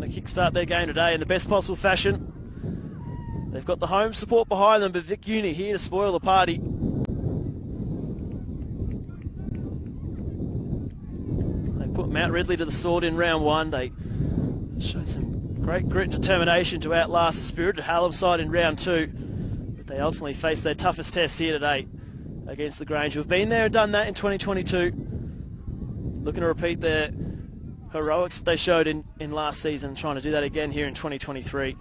to kickstart their game today in the best possible fashion. They've got the home support behind them, but Vic Uni here to spoil the party. They put Mount Ridley to the sword in round one. They showed some great grit and determination to outlast the Spirited Hallam side in round two. But they ultimately faced their toughest test here today against the Grange, who have been there and done that in 2022. Looking to repeat their heroics they showed in last season, trying to do that again here in 2023.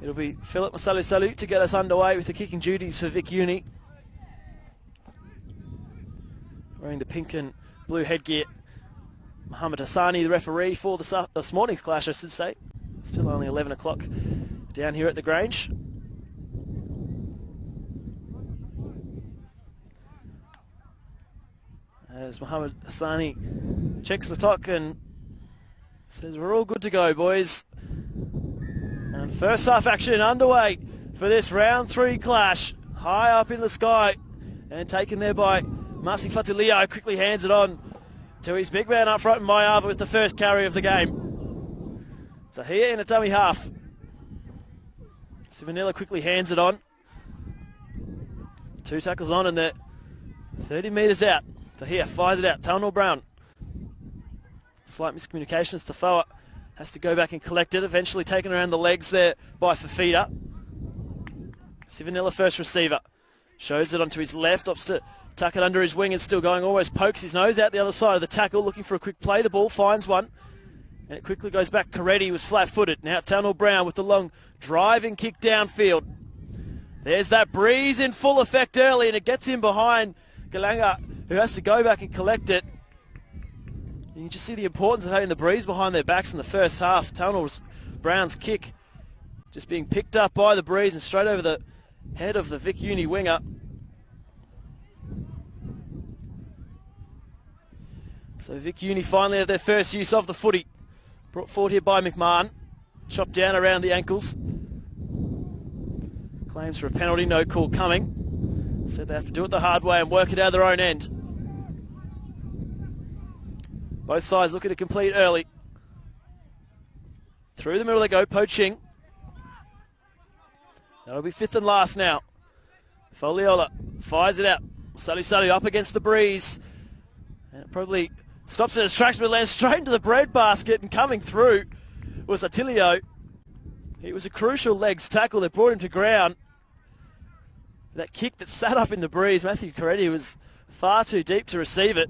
It'll be Philip Masalu to get us underway with the kicking duties for Vic Uni. Wearing the pink and blue headgear. Mohammed Hassani, the referee for this morning's clash, I should say. Still only 11 o'clock down here at the Grange. As Mohammed Hassani checks the clock and says we're all good to go, boys. And first half action underway for this round three clash. High up in the sky and taken there by Masi Fatulio. Quickly hands it on to his big man up front, Mayava, with the first carry of the game. So here in a dummy half. Sivanilla quickly hands it on. 2 tackles on and they're 30 metres out. So here, fires it out. Talnor Brown. Slight miscommunication as Tafoa has to go back and collect it. Eventually taken around the legs there by Fafita. Sivanilla first receiver. Shows it onto his left. Opts to tuck it under his wing and still going. Almost pokes his nose out the other side of the tackle. Looking for a quick play. The ball finds one. And it quickly goes back. Coretti was flat-footed. Now Talnor Brown with the long driving kick downfield. There's that breeze in full effect early and it gets in behind Galanga, who has to go back and collect it. You can just see the importance of having the breeze behind their backs in the first half. Talnor Brown's kick just being picked up by the breeze and straight over the head of the Vic Uni winger. So Vic Uni finally have their first use of the footy. Brought forward here by McMahon. Chopped down around the ankles. Claims for a penalty, no call coming. Said they have to do it the hard way and work it out of their own end. Both sides looking to complete early. Through the middle they go, Poaching. That'll be fifth and last now. Foliola fires it out. Sally up against the breeze. And it probably stops in its tracks but lands straight into the breadbasket, and coming through was Attilio. It was a crucial legs tackle that brought him to ground. That kick that sat up in the breeze, Matthew Coretti was far too deep to receive it.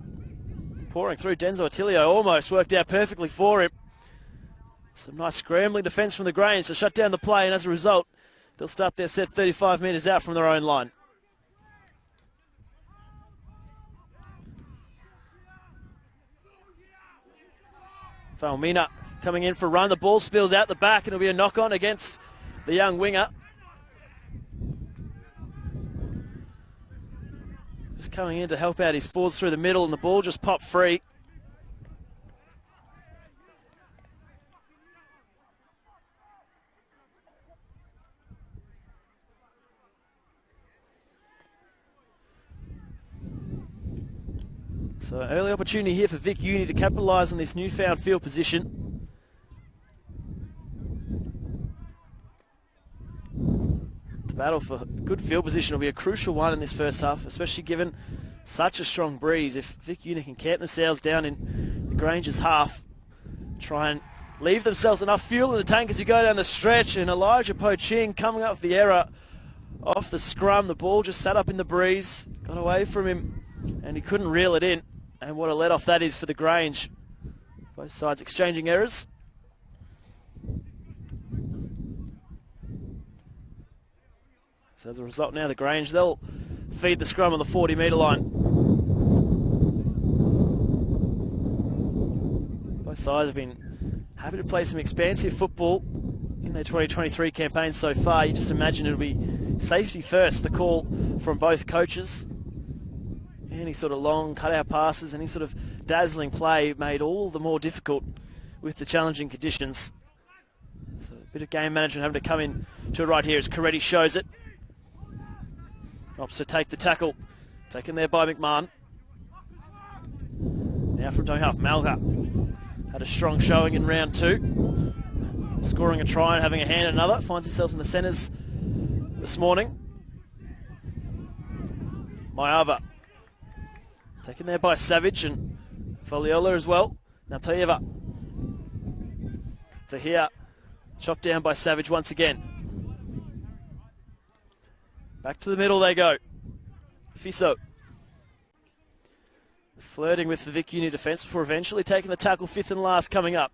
Pouring through, Denzo Attilio almost worked out perfectly for him. Some nice scrambling defence from the Grange to shut down the play, and as a result, they'll start their set 35 metres out from their own line. Falmina coming in for a run. The ball spills out the back, and it'll be a knock-on against the young winger. Just coming in to help out his forwards through the middle, and the ball just popped free. So early opportunity here for Vic Uni to capitalise on this newfound field position. The battle for good field position will be a crucial one in this first half, especially given such a strong breeze. If Vic Uni can camp themselves down in the Grange's half, try and leave themselves enough fuel in the tank as you go down the stretch, and Elijah Poaching coming up with the error off the scrum. The ball just sat up in the breeze, got away from him, and he couldn't reel it in. And what a let-off that is for the Grange. Both sides exchanging errors. So as a result now, the Grange, they'll feed the scrum on the 40-metre line. Both sides have been happy to play some expansive football in their 2023 campaign so far. You just imagine it'll be safety first, the call from both coaches. Any sort of long cutout passes, any sort of dazzling play made all the more difficult with the challenging conditions. So a bit of game management having to come in to it right here as Coretti shows it. Opts to take the tackle, taken there by McMahon. Now from dummy half, Malga Had a strong showing in round 2. Scoring a try and having a hand in another. Finds himself in the centres this morning. Mayava. Taken there by Savage and Foliola as well. Now Tayeva. To here. Chopped down by Savage once again. Back to the middle they go. Fiso. Flirting with the Vic Uni defence before eventually taking the tackle, 5th and last coming up.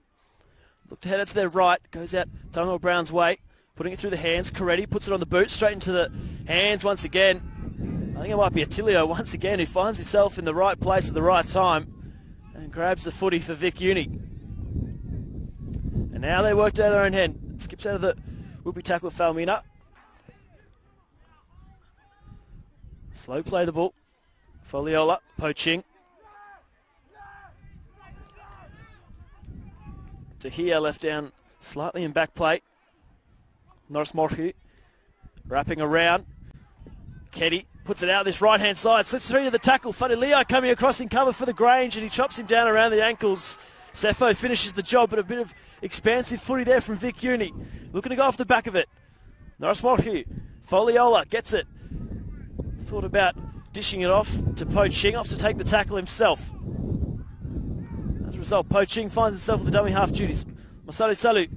Look to head it to their right. Goes out Donald Brown's way. Putting it through the hands. Coretti puts it on the boot. Straight into the hands once again. I think it might be Attilio once again who finds himself in the right place at the right time and grabs the footy for Vic Uni. And now they worked out their own hand. Skips out of the would-be tackle of Falmina. Slow play the ball. Foliola poaching. To here, left down slightly in back play. Norris Morhu wrapping around. Keddy puts it out this right-hand side, slips through to the tackle. Fadilio coming across in cover for the Grange, and he chops him down around the ankles. Sefo finishes the job, but a bit of expansive footy there from Vic Uni. Looking to go off the back of it. Norris Morhu. Foliola gets it. Thought about dishing it off to Poaching, opts to take the tackle himself. As a result, Poaching finds himself with the dummy half duties. Masali Salu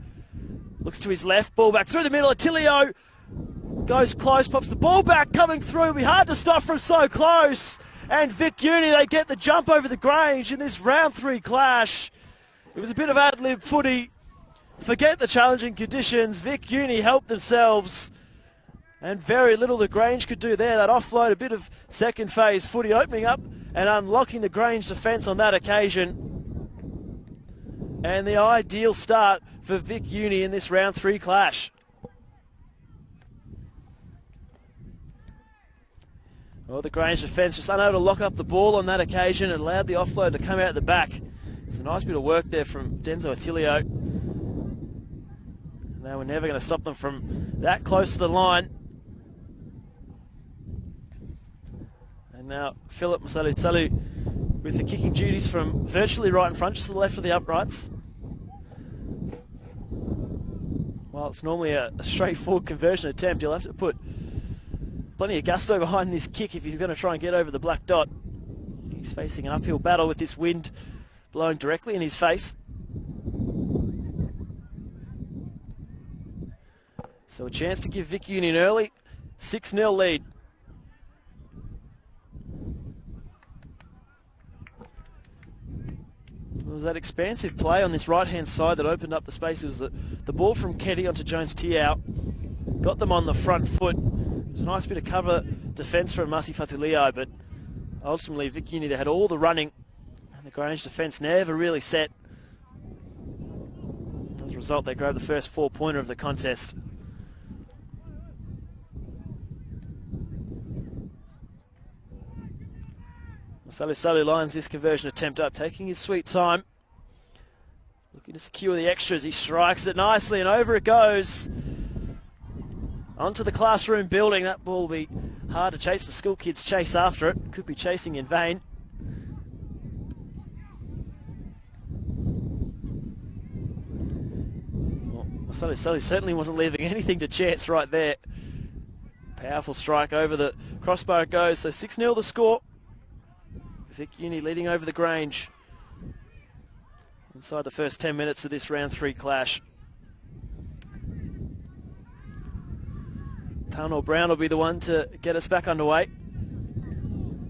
looks to his left, ball back through the middle. Attilio goes close, pops the ball back, coming through. It'll be hard to stop from so close. And Vic Uni, they get the jump over the Grange in this round 3 clash. It was a bit of ad-lib footy. Forget the challenging conditions. Vic Uni helped themselves. And very little the Grange could do there. That offload, a bit of second phase footy opening up and unlocking the Grange defence on that occasion. And the ideal start for Vic Uni in this round 3 clash. Well, the Grange defence just unable to lock up the ball on that occasion. It allowed the offload to come out the back. It's a nice bit of work there from Denzo Attilio. And they were never going to stop them from that close to the line. And now Philip Masalu Salu with the kicking duties from virtually right in front, just to the left of the uprights. Well, it's normally a straightforward conversion attempt. You'll have to put plenty of gusto behind this kick if he's going to try and get over the black dot. He's facing an uphill battle with this wind blowing directly in his face. So a chance to give Vic Uni an early 6-0 lead. It was that expansive play on this right-hand side that opened up the space. It was the ball from Keddy onto Jones-Tiao. Got them on the front foot. It was a nice bit of cover defence from Masi Fatulio, but ultimately Vic Uni, they had all the running, and the Grange defence never really set. As a result, they grabbed the first 4-pointer of the contest. Masali Salu lines this conversion attempt up, taking his sweet time. Looking to secure the extras. He strikes it nicely and over it goes. Onto the classroom building. That ball will be hard to chase. The school kids chase after it. Could be chasing in vain. Well, Masali Salu certainly wasn't leaving anything to chance right there. Powerful strike over the crossbar it goes. So 6-0 the score. Vic Uni leading over the Grange inside the first 10 minutes of this round 3 clash. Tarnell Brown will be the one to get us back underway.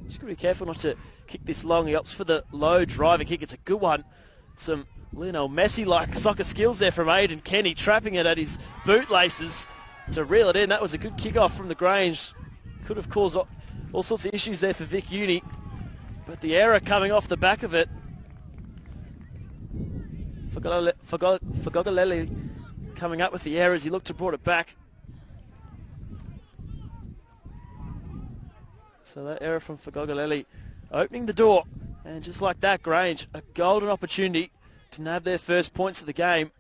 Just got to be careful not to kick this long. He opts for the low driving kick. It's a good one. Some Lionel Messi-like soccer skills there from Aidan Kenny, trapping it at his bootlaces to reel it in. That was a good kick-off from the Grange. Could have caused all sorts of issues there for Vic Uni. But the error coming off the back of it. Fogolelli coming up with the error as he looked to brought it back. So that error from Fogolelli opening the door. And just like that, Grange, a golden opportunity to nab their first points of the game.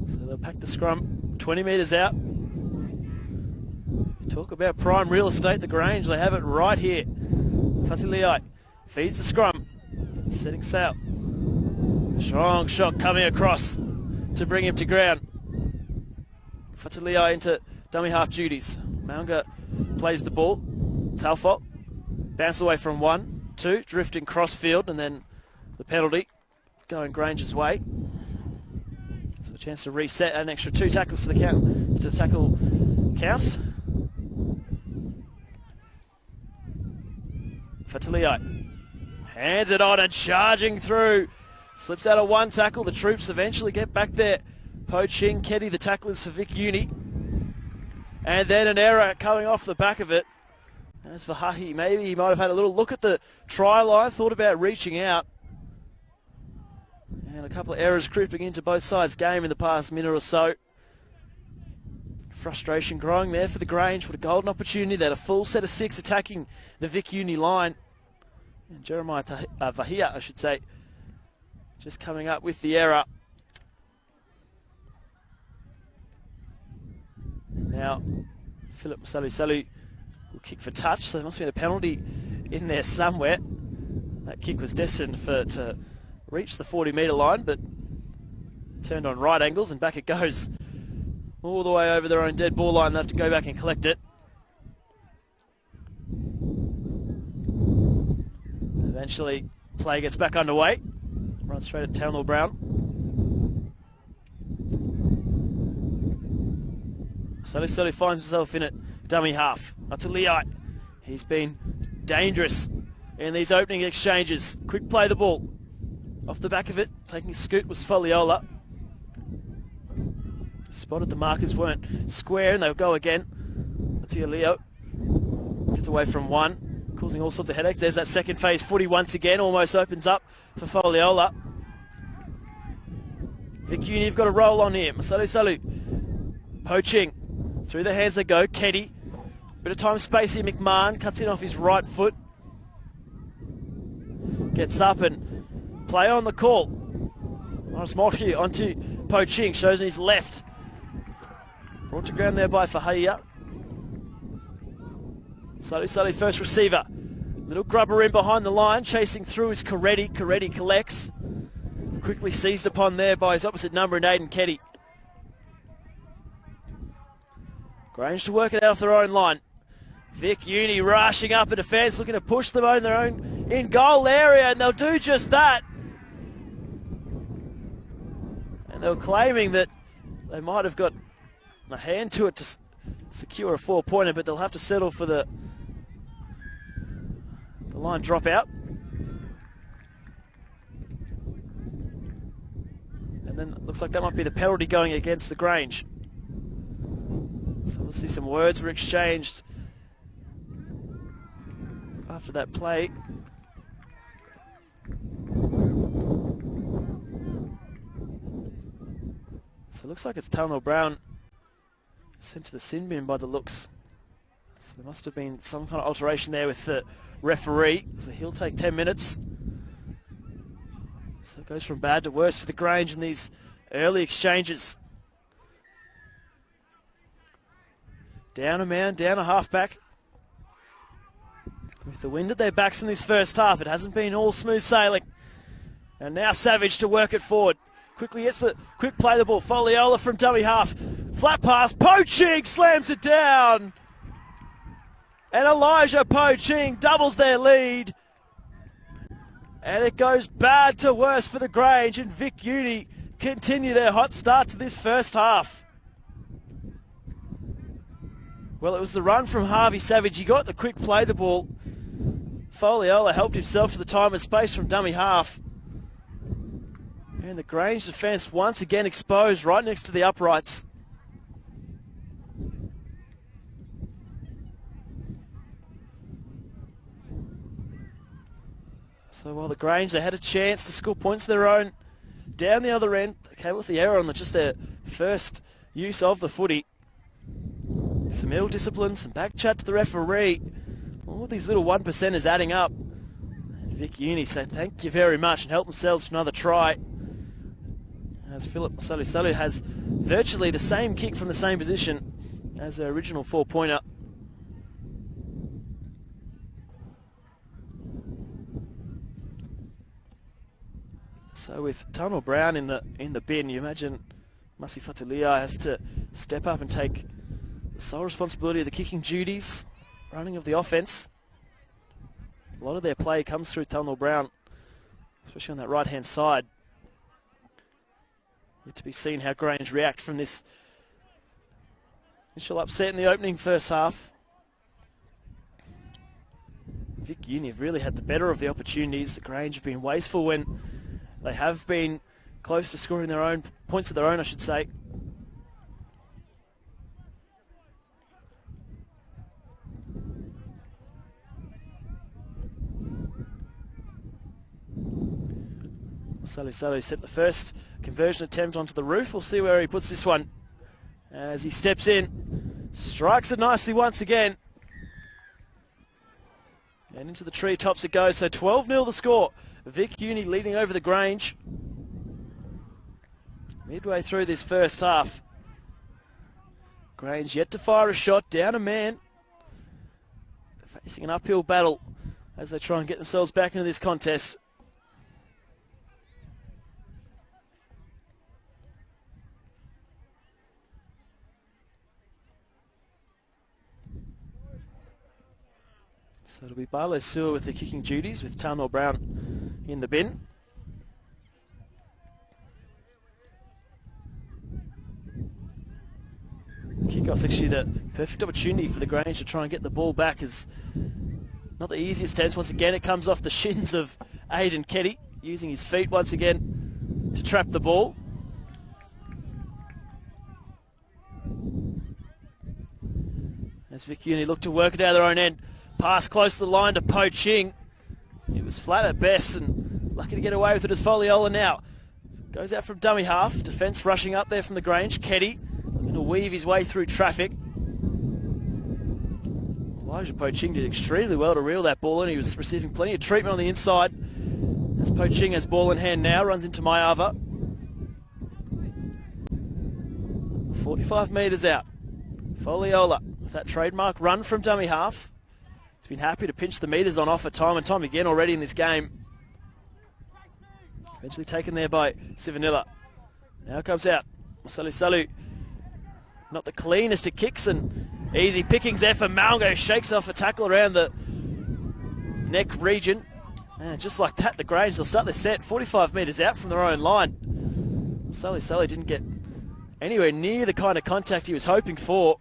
So they'll pack the scrum 20 metres out. Talk about prime real estate, the Grange. They have it right here. Fatiliai feeds the scrum. Setting sail. Strong shot coming across to bring him to ground. Fatiliai into dummy half duties. Maunga plays the ball. Talfot bounce away from 1, 2, drifting crossfield, and then the penalty going Grange's way. So a chance to reset, an extra 2 tackles to the count, to the tackle count. Fatiliai hands it on and charging through. Slips out of 1 tackle. The troops eventually get back there. Po Ching, Keddy, the tacklers for Vic Uni. And then an error coming off the back of it. As for Hahi, maybe he might have had a little look at the try line, thought about reaching out. And a couple of errors creeping into both sides' game in the past minute or so. Frustration growing there for the Grange. What a golden opportunity. They had a full set of 6 attacking the Vic Uni line. And Jeremiah Vahia, I should say, just coming up with the error. Now, Philip Salu will kick for touch, so there must be a penalty in there somewhere. That kick was destined to reach the 40-metre line, but turned on right angles, and back it goes. All the way over their own dead ball line. They have to go back and collect it. Eventually, play gets back underway. Runs straight at Townell Brown. Slowly finds himself in it. Dummy half. Ataliai. He's been dangerous in these opening exchanges. Quick play the ball. Off the back of it, taking a scoot was Foliola. Spotted the markers weren't square and they'll go again. Matia Leo gets away from 1, causing all sorts of headaches. There's that second phase footy once again, almost opens up for Foliola. Vic Uni have got a roll on here. Salu. Poaching. Through the hands they go. Keddy. Bit of time space here. McMahon cuts in off his right foot. Gets up and play on the call. Nice Moshi onto Poaching. Shows on his left. Brought to ground there by Fahia. Salu first receiver. Little grubber in behind the line. Chasing through is Coretti. Coretti collects. Quickly seized upon there by his opposite number in Aiden Keddy. Grange to work it out off their own line. Vic Uni rushing up a defence, looking to push them on their own in-goal area, and they'll do just that. And they were claiming that they might have got a hand to it to secure a 4-pointer, but they'll have to settle for the line drop out. And then it looks like that might be the penalty going against the Grange. So we'll see some words were exchanged after that play. So it looks like it's Talnell Brown sent to the sin bin by the looks. So there must have been some kind of alteration there with the referee. So he'll take 10 minutes. So it goes from bad to worse for the Grange in these early exchanges. Down a man, down a halfback. With the wind at their backs in this first half, it hasn't been all smooth sailing. And now Savage to work it forward. Quickly gets the quick play the ball. Foliola from dummy half. Flat pass. Poaching slams it down. And Elijah Poaching doubles their lead. And it goes bad to worse for the Grange, and Vic Uni continue their hot start to this first half. Well, it was the run from Harvey Savage. He got the quick play the ball. Foliola helped himself to the time and space from dummy half. And the Grange defence once again exposed right next to the uprights. So while the Grange, they had a chance to score points of their own down the other end, they came with the error on just their first use of the footy. Some ill discipline, some back chat to the referee. All these little 1%ers adding up. And Vic Uni said thank you very much and help themselves to another try. As Philip Salu has virtually the same kick from the same position as their original 4-pointer. So with Tunnel Brown in the bin, you imagine Masi Fatulia has to step up and take the sole responsibility of the kicking duties, running of the offence. A lot of their play comes through Tunnel Brown, especially on that right-hand side. Yet to be seen how Grange react from this initial upset in the opening first half. Vic Uni have really had the better of the opportunities. The Grange have been wasteful when they have been close to scoring their own points of their own, I should say. Salu set the first conversion attempt onto the roof. We'll see where he puts this one as he steps in. Strikes it nicely once again. And into the treetops it goes. So 12-0 the score. Vic Uni leading over the Grange. Midway through this first half. Grange yet to fire a shot. Down a man. Facing an uphill battle as they try and get themselves back into this contest. So it'll be Barlow Sewer with the kicking duties with Tunnel Brown in the bin. Kickoff's actually the perfect opportunity for the Grange to try and get the ball back. Is not the easiest test. Once again, it comes off the shins of Aidan Keddy, using his feet once again to trap the ball. As Vic Uni look to work it out their own end. Pass close to the line to Po Ching. It was flat at best and lucky to get away with it as Foliola now. Goes out from dummy half. Defence rushing up there from the Grange. Keddy going to weave his way through traffic. Elijah Po Ching did extremely well to reel that ball in. He was receiving plenty of treatment on the inside. As Po Ching has ball in hand now, runs into Mayava. 45 metres out. Foliola with that trademark run from dummy half. He's been happy to pinch the metres on offer time and time again already in this game. Eventually taken there by Sivanilla. Now comes out Salu. Not the cleanest of kicks and easy pickings there for Malgo. Shakes off a tackle around the neck region. And just like that, the Grange will start the set 45 metres out from their own line. Salu didn't get anywhere near the kind of contact he was hoping for.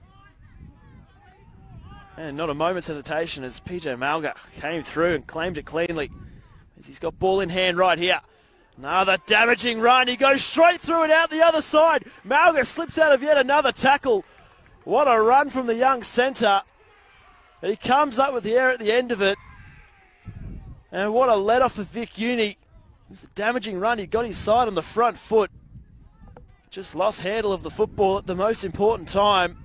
And not a moment's hesitation as PJ Malga came through and claimed it cleanly. As he's got ball in hand right here. Another damaging run. He goes straight through it out the other side. Malga slips out of yet another tackle. What a run from the young centre. He comes up with the air at the end of it. And what a let off for Vic Uni. It was a damaging run. He got his side on the front foot. Just lost handle of the football at the most important time.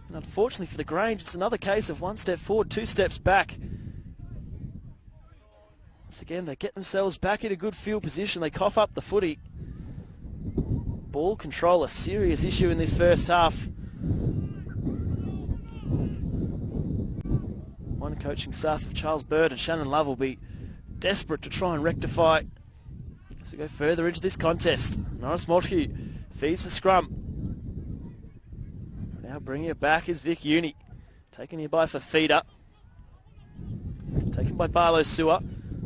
And unfortunately for the Grange, it's another case of one step forward, two steps back. Once again, they get themselves back in a good field position. They cough up the footy. Ball control, a serious issue in this first half. One coaching staff of Charles Bird and Shannon Love will be desperate to try and rectify as we go further into this contest. Norris Moltke feeds the scrum. Now bringing it back is Vic Uni. Taken here by Fafita. Taken by Barlow Sewer.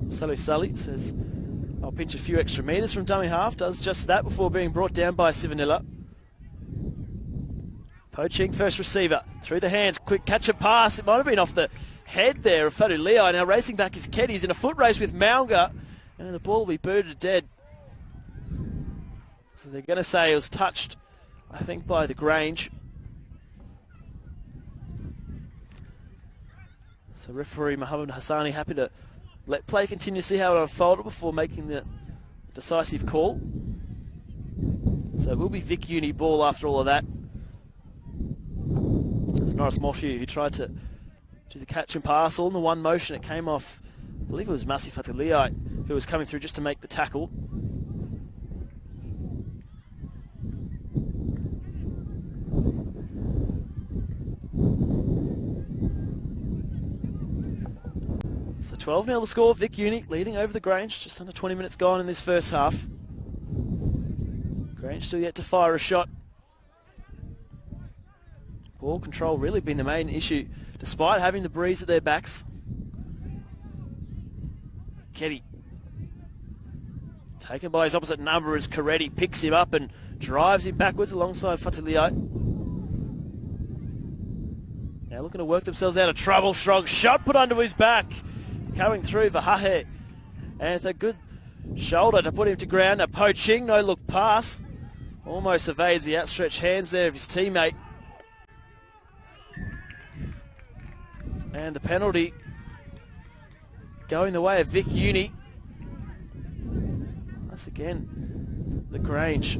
Sully says, I'll pinch a few extra metres from dummy half. Does just that before being brought down by Sivanilla. Po Ching, first receiver. Through the hands. Quick catch and pass. It might have been off the head there of Fatu Leo. Now racing back is Keddy. He's in a foot race with Maunga. And the ball will be booted dead. So they're going to say it was touched, I think, by the Grange. So referee Mohammed Hassani happy to let play continue, see how it unfolded before making the decisive call. So it will be Vic Uni ball after all of that. It's Norris Moshi who tried to do the catch and pass all in the one motion. It came off, I believe it was Masi Fatuliai who was coming through just to make the tackle. So 12-0 the score. Vic Uni leading over the Grange. Just under 20 minutes gone in this first half. Grange still yet to fire a shot. Ball control really been the main issue, despite having the breeze at their backs. Keddy taken by his opposite number as Coretti picks him up and drives him backwards alongside Fatilio. Now looking to work themselves out of trouble. Strong shot put under his back. Coming through Vahahe. And it's a good shoulder to put him to ground. A poaching, no look pass. Almost evades the outstretched hands there of his teammate. And the penalty going the way of Vic Uni. Once again, the Grange.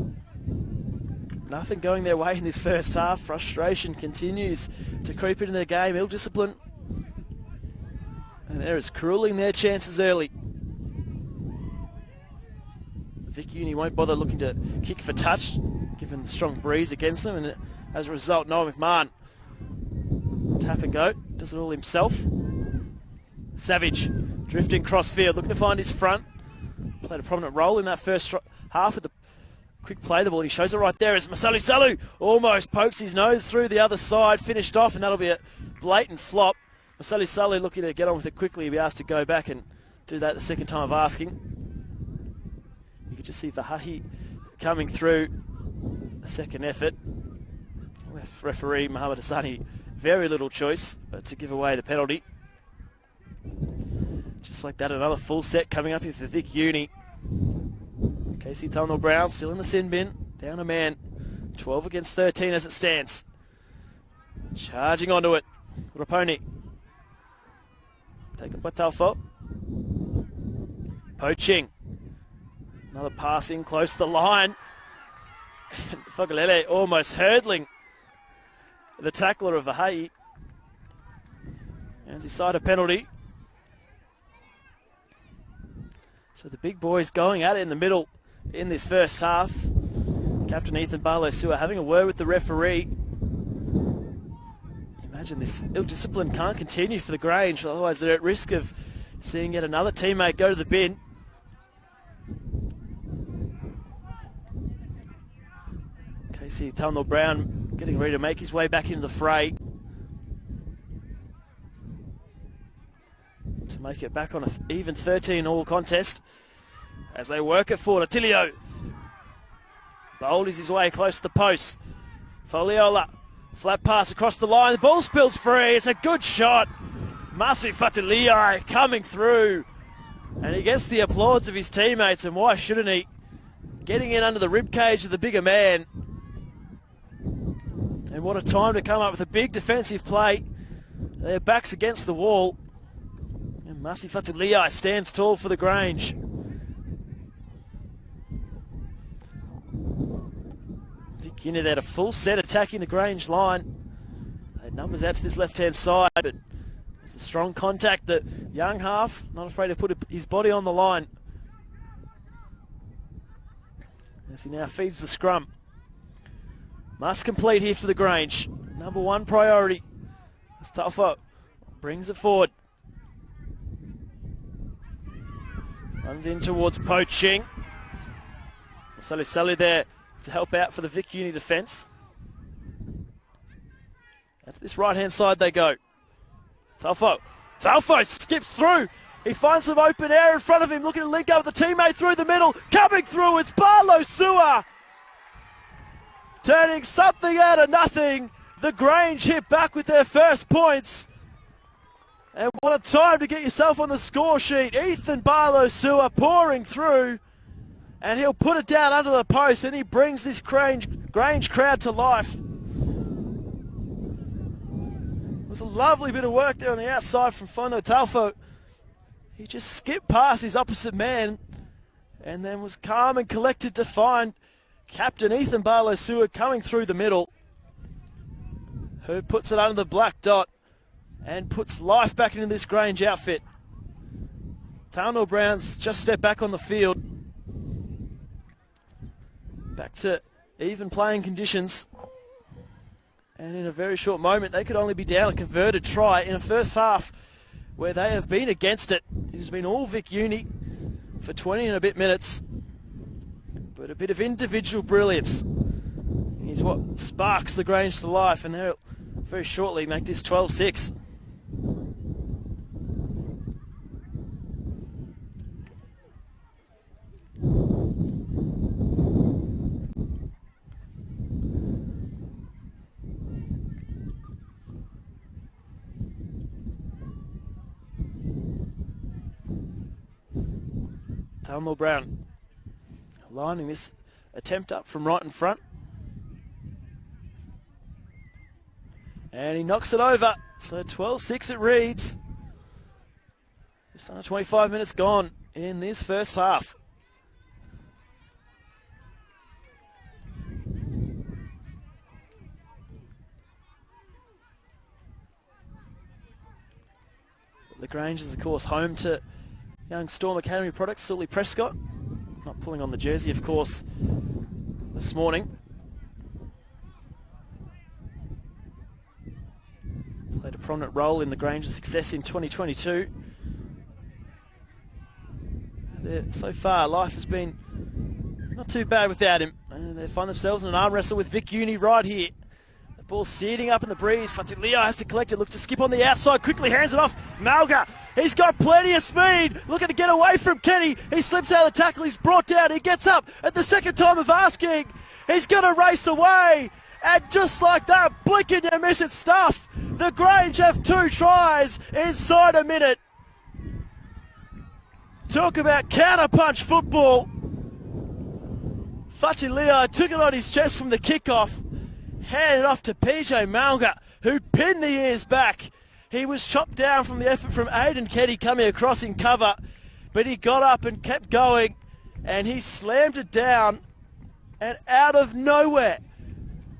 Nothing going their way in this first half. Frustration continues to creep into their game. Ill discipline. And errors cruelling their chances early. Vic Uni won't bother looking to kick for touch, given the strong breeze against them. And as a result, Noah McMahon tap and go. Does it all himself. Savage drifting cross field, looking to find his front. Played a prominent role in that first half with the quick play the ball. He shows it right there as Masali Salu almost pokes his nose through the other side. Finished off, and that'll be a blatant flop. Masali Salu looking to get on with it quickly. He'll be asked to go back and do that the second time of asking. You could just see Vahahi coming through the second effort. Referee Mohamed Hassani, very little choice but to give away the penalty. Just like that, another full set coming up here for Vic Uni. Casey Tunnell Brown still in the sin bin, down a man. 12 against 13 as it stands. Charging onto it. Raponi. Take the Batalfo. Poaching. Another passing close to the line. And Fogalele almost hurdling the tackler of Vahahi. As he side a penalty. So the big boys going at it in the middle in this first half. Captain Ethan Barlow-Sewer having a word with the referee. Imagine this ill discipline can't continue for the Grange, otherwise they're at risk of seeing yet another teammate go to the bin. Casey Tunnell Brown getting ready to make his way back into the fray. To make it back on an even 13-all contest as they work it forward. Attilio bowls his way close to the post. Foliola, flat pass across the line. The ball spills free. It's a good shot. Masi Fatilio coming through. And he gets the applause of his teammates, and why shouldn't he? Getting in under the ribcage of the bigger man. And what a time to come up with a big defensive play. Their backs against the wall. And Masi Fatilio stands tall for the Grange. Vic Uni there, a full set attacking the Grange line. They numbers out to this left-hand side, but it's a strong contact. The young half, not afraid to put his body on the line. As he now feeds the scrum. Must complete here for the Grange. Number one priority. Stafo brings it forward. Runs in towards poaching. Salu there to help out for the Vic Uni defence. At this right-hand side they go. Talfo skips through. He finds some open air in front of him, looking to link up with the teammate through the middle. Coming through, it's Barlow-Sewer. Turning something out of nothing. The Grange hit back with their first points. And what a time to get yourself on the score sheet. Ethan Barlow-Sewer pouring through. And he'll put it down under the post, and he brings this Grange crowd to life. It was a lovely bit of work there on the outside from Fono Talfo. He just skipped past his opposite man and then was calm and collected to find Captain Ethan Barlow-Sewer coming through the middle, who puts it under the black dot and puts life back into this Grange outfit. Tunnell Brown's just stepped back on the field. Back to even playing conditions. And in a very short moment, they could only be down a converted try in a first half where they have been against it. It has been all Vic Uni for 20 and a bit minutes. But a bit of individual brilliance is what sparks the Grange to life, and they'll very shortly make this 12-6. Talmor Brown lining this attempt up from right in front. And he knocks it over. So 12-6 it reads. Just under 25 minutes gone in this first half. The Grange is, of course, home to young Storm Academy product, Sully Prescott. Not pulling on the jersey, of course, this morning. Played a prominent role in the Grange's success in 2022. So far, life has been not too bad without him. And they find themselves in an arm wrestle with Vic Uni right here. The ball seeding up in the breeze. Fatilia has to collect it, looks to skip on the outside, quickly hands it off. Malga, he's got plenty of speed, looking to get away from Kenny. He slips out of the tackle, he's brought down, he gets up at the second time of asking. He's going to race away, and just like that, blink and you miss it stuff. The Grange have 2 tries inside a minute. Talk about counter-punch football. Fatilia took it on his chest from the kickoff. Handed off to PJ Malga, who pinned the ears back. He was chopped down from the effort from Aidan Kenny coming across in cover, but he got up and kept going, and he slammed it down, and out of nowhere,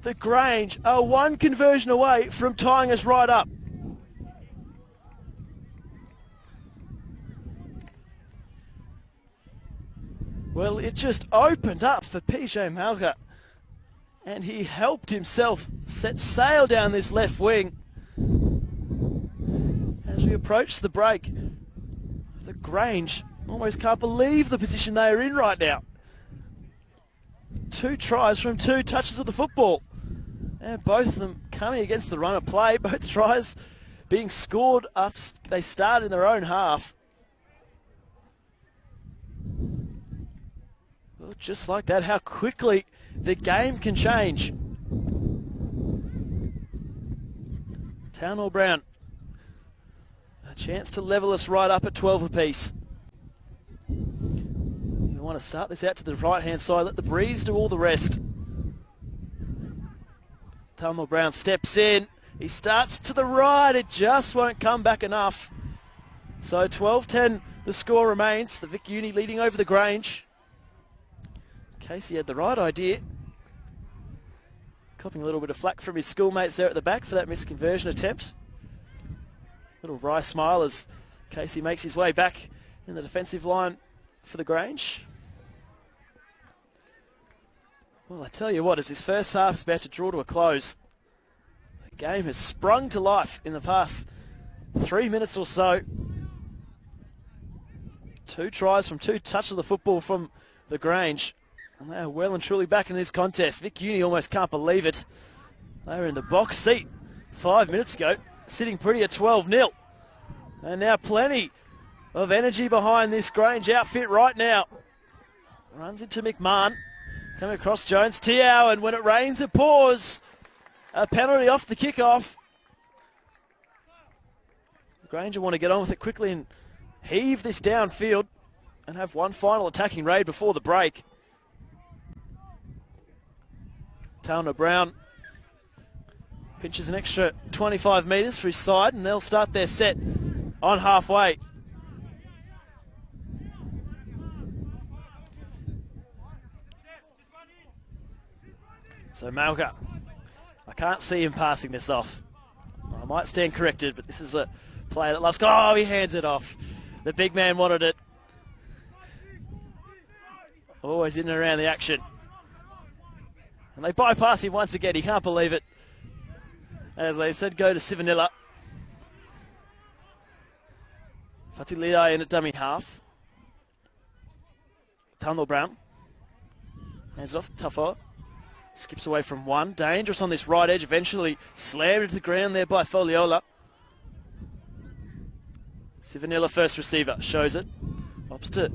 the Grange are 1 conversion away from tying us right up. Well, it just opened up for PJ Malga, and he helped himself set sail down this left wing. As we approach the break, the Grange almost can't believe the position they are in right now. 2 tries from 2 touches of the football, and both of them coming against the run of play. Both tries being scored after they start in their own half. Well, just like that, how quickly the game can change. Talmor Brown, a chance to level us right up at 12 apiece. You want to start this out to the right-hand side, let the breeze do all the rest. Talmor Brown steps in, he starts to the right, it just won't come back enough. So 12-10 the score remains, the Vic Uni leading over the Grange. Casey had the right idea. Copping a little bit of flack from his schoolmates there at the back for that misconversion attempt. Little wry smile as Casey makes his way back in the defensive line for the Grange. Well, I tell you what, as this first half is about to draw to a close, the game has sprung to life in the past 3 minutes or so. 2 tries from 2 touches of the football from the Grange. And they are well and truly back in this contest. Vic Uni almost can't believe it. They were in the box seat 5 minutes ago, sitting pretty at 12-0. And now plenty of energy behind this Grange outfit right now. Runs into McMahon. Coming across Jones. Tiao, and when it rains, it pours. A penalty off the kickoff. The Grange want to get on with it quickly and heave this downfield and have one final attacking raid before the break. Talmor Brown pinches an extra 25 metres for his side, and they'll start their set on halfway. So Malga, I can't see him passing this off. I might stand corrected, but this is a player that loves... Oh, he hands it off. The big man wanted it. Always in and around the action. And they bypass him once again. He can't believe it. As they said, go to Sivanilla. Fatilia in at dummy half. Talnor Brown. Hands off, Tufo. Skips away from one. Dangerous on this right edge. Eventually slammed into the ground there by Foliola. Sivanilla first receiver. Shows it. Opts to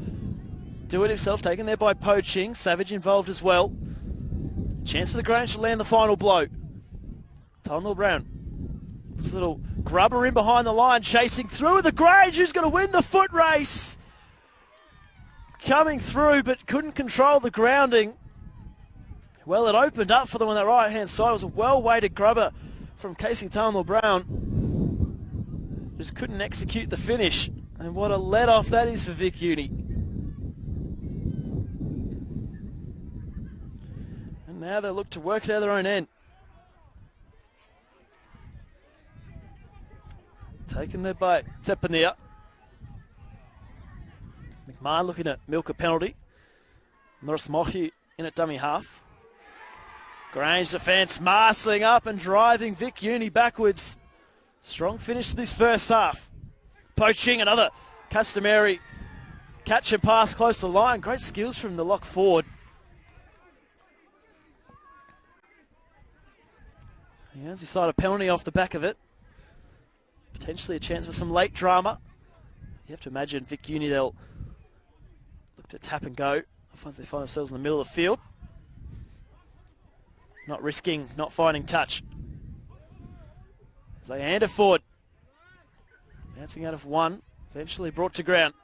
do it himself. Taken there by Poaching. Savage involved as well. Chance for the Grange to land the final blow. Talnor Brown. Puts a little grubber in behind the line. Chasing through with the Grange, who's going to win the foot race. Coming through but couldn't control the grounding. Well, it opened up for them on that right-hand side. It was a well-weighted grubber from Casey Talnor Brown. Just couldn't execute the finish. And what a let-off that is for Vic Uni. And now they look to work it out their own end. Taking their bait. Tepania. McMahon looking at milk a penalty. Norris Mohi in at dummy half. Grange defence marshalling up and driving Vic Uni backwards. Strong finish to this first half. Poaching, another customary catch and pass close to the line. Great skills from the lock forward. He has decided a penalty off the back of it. Potentially a chance for some late drama. You have to imagine Vic Uni, they'll look to tap and go once they find themselves in the middle of the field. Not risking, not finding touch. As they hand it forward. Bouncing out of one. Eventually brought to ground.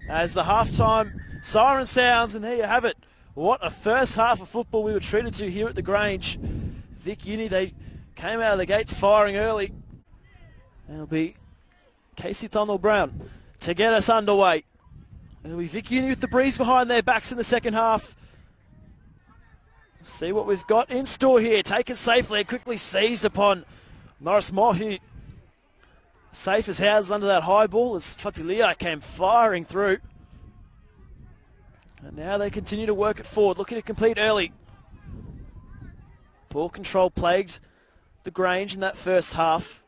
As the halftime siren sounds, and there you have it. What a first half of football we were treated to here at the Grange. Vic Uni, they came out of the gates firing early. And it'll be Casey Talnor Brown to get us underway. It'll be Vic Uni with the breeze behind their backs in the second half. See what we've got in store here. Taken safely, quickly seized upon Norris Mohi. Safe as houses under that high ball as Fatilia came firing through. And now they continue to work it forward, looking to complete early. Ball control plagued the Grange in that first half.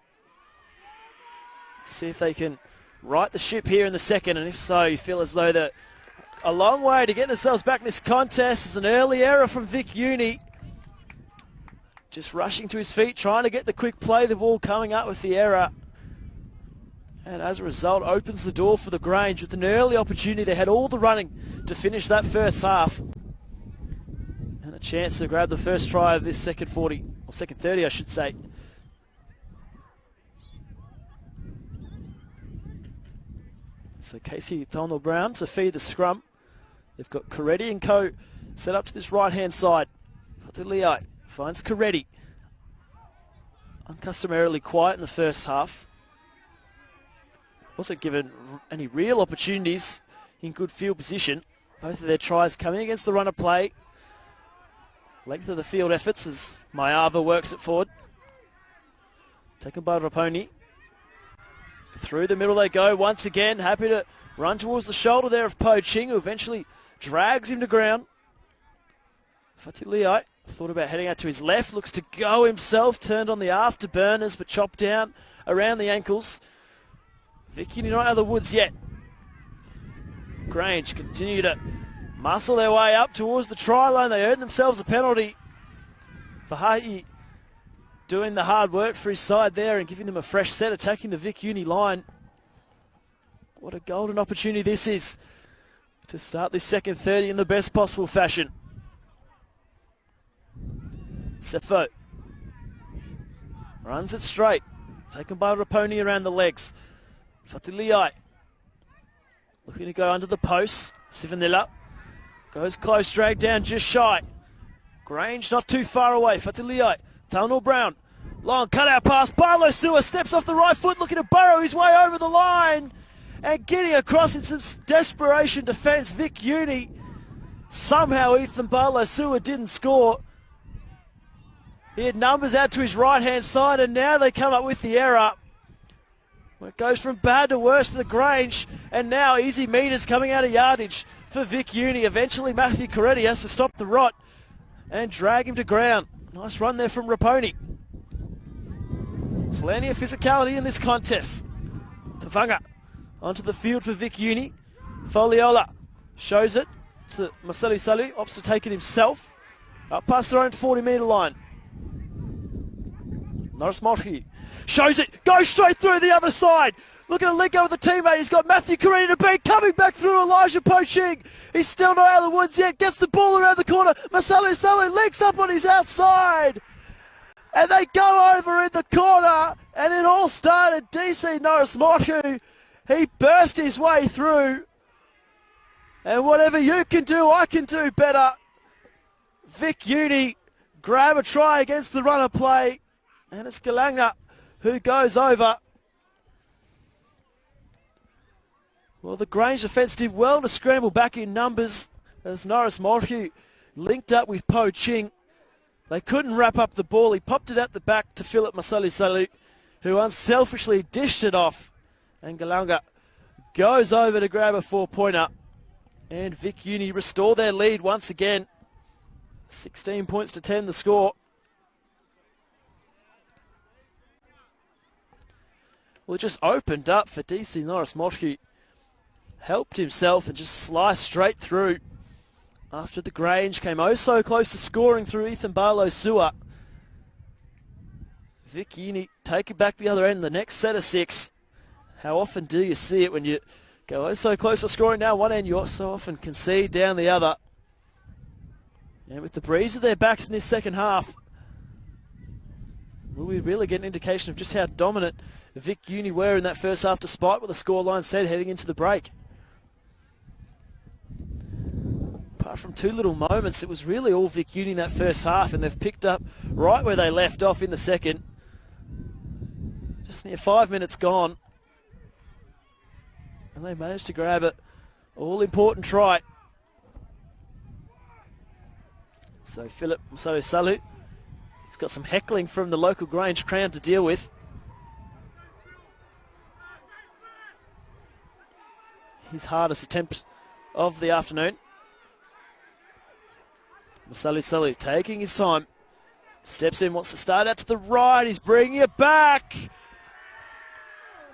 See if they can right the ship here in the second, and if so, you feel as though they're a long way to get themselves back in this contest. It's an early error from Vic Uni. Just rushing to his feet, trying to get the quick play, the ball coming up with the error. And as a result, opens the door for the Grange with an early opportunity. They had all the running to finish that first half. And a chance to grab the first try of this second 40, or second 30, I should say. So Casey Talnor Brown to feed the scrum. They've got Coretti and co set up to this right-hand side. Fatilia finds Coretti. Uncustomarily quiet in the first half. Wasn't given any real opportunities in good field position. Both of their tries coming against the run of play. Length of the field efforts as Mayava works it forward. Taken by Raponi. Through the middle they go once again. Happy to run towards the shoulder there of Poaching, who eventually drags him to ground. Fatilia thought about heading out to his left. Looks to go himself. Turned on the afterburners, but chopped down around the ankles. Vic Uni not out of the woods yet. Grange continue to muscle their way up towards the try line. They earned themselves a penalty. Faha'i doing the hard work for his side there and giving them a fresh set, attacking the Vic Uni line. What a golden opportunity this is to start this second 30 in the best possible fashion. Sefo runs it straight. Taken by Raponi around the legs. Fatilia looking to go under the post. Sivanilla goes close, dragged down just shy. Grange not too far away. Fatilia, Talnor Brown. Long cutout pass. Barlow Sewer steps off the right foot, looking to burrow his way over the line. And getting across in some desperation defence, Vic Uni. Somehow Ethan Barlow Sewer didn't score. He had numbers out to his right-hand side, and now they come up with the error. Well, it goes from bad to worse for the Grange, and now easy meters coming out of yardage for Vic Uni. Eventually Matthew Coretti has to stop the rot and drag him to ground. Nice run there from Raponi. Plenty of physicality in this contest. Tafanga onto the field for Vic Uni. Foliola shows it to Maselu Salu, opts to take it himself. Up past their own 40-metre line. Norris Mulcahy shows it, goes straight through the other side. Looking to link up with a teammate. He's got Matthew Carina to beat. Coming back through Elijah Poaching. He's still not out of the woods yet. Gets the ball around the corner. Maselu Salu links up on his outside. And they go over in the corner. And it all started DC Norris Mulcahy. He burst his way through. And whatever you can do, I can do better. Vic Uni grab a try against the runner play. And it's Galanga who goes over. Well, the Grange defence did well to scramble back in numbers as Norris Mulcahy linked up with Po Ching. They couldn't wrap up the ball. He popped it at the back to Philip Maselu Salu, who unselfishly dished it off. And Galanga goes over to grab a 4-pointer. And Vic Uni restore their lead once again. 16 points to 10 the score. Well, it just opened up for DC Norris Mulcahy. Helped himself and just sliced straight through after the Grange came oh so close to scoring through Ethan Barlow Sewer. Vic Uni taking back the other end, the next set of 6. How often do you see it when you go oh so close to scoring down one end, you so often concede down the other. And with the breeze at their backs in this second half, will we really get an indication of just how dominant Vic Uni were in that first half, despite what the scoreline said heading into the break? Apart from 2 little moments, it was really all Vic Uni in that first half, and they've picked up right where they left off in the second. Just near 5 minutes gone. And they managed to grab it. All-important try. So Philip Maselu Salu, he's got some heckling from the local Grange crowd to deal with. His hardest attempt of the afternoon. Maselu Salu taking his time. Steps in, wants to start out to the right. He's bringing it back.